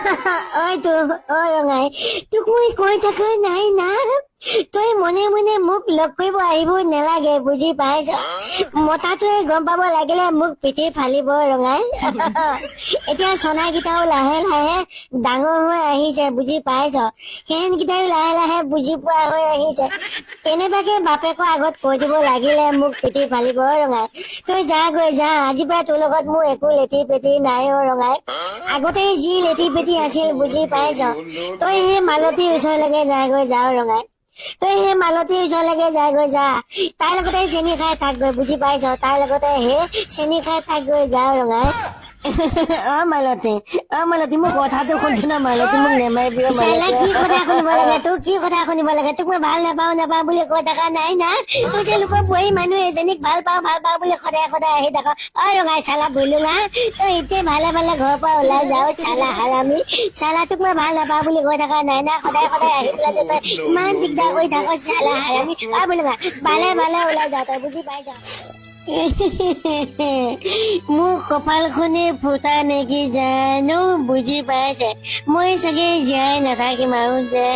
ঐ তো ঐ ৰঙাই তোক মই কৈ থকা নাই না তই মনে মনে মোক লগ কৰিব আহিব নালাগে বুজি পাইছ মতাটোৱে গম পাব লাগিলে মোক পিঠি ফালিব ৰঙাই এতিয়া চনাকেইটাও লাহে লাহে ডাঙৰ হৈ আহিছে বুজি পাইছ সেহেনকেইটাও লাহে লাহে বুজি পোৱা হৈ আহিছে কেনেবাকে বাপেকৰ আগত কৈ দিব লাগিলে মোক পিঠি ফালিব ৰঙাই তই যা গৈ যা আজিৰ পৰা তোৰ লগত মোৰ একো লেটি পেটি নাই ৰঙাই আগতে যি লেটি পেটি আছিল বুজি পাইছ তই সেই মালতীৰ ওচৰলৈকে যাগৈ যাও ৰঙাই তই সেই মালতীৰ ওচৰলৈকে যাগৈ যা তাইৰ লগতে চেনি খাই থাকগৈ বুজি পাইছ তাইৰ লগতে সেই চেনি খাই থাকগৈ যাও ৰঙাই মালতী মোৰ কথাটো শুনছো না মালতী মোক নেমাৰিবি কি কথা শুনিব লাগে তোৰ কি কথা শুনিব লাগে তোক মই ভাল নাপাওঁ বুলি কৈ থকা নাই না তোৰ যে লোকৰ বুঢ়ী মানুহ এজনীক ভাল পাওঁ বুলি সদায় সদায় আহি থাক ৰঙাই চালা বুলুঙা তই এতিয়া ভালে ভালে ঘৰৰ পৰা ওলাই যাও চালা হাৰামি চালা তোক মই ভাল নাপাওঁ বুলি কৈ থকা নাই না সদায় সদায় আহি পেলাই যে তই ইমান দিগদাৰ কৰি থাক চালা হাৰামি বুলুঙা ভালে ভালে ওলাই যাও তই বুজি পাই যাও মোৰ কপালখনে ফুটা নেকি জানো বুজি পাইছে মই চাগে জীয়াই নাথাকিম আৰু যে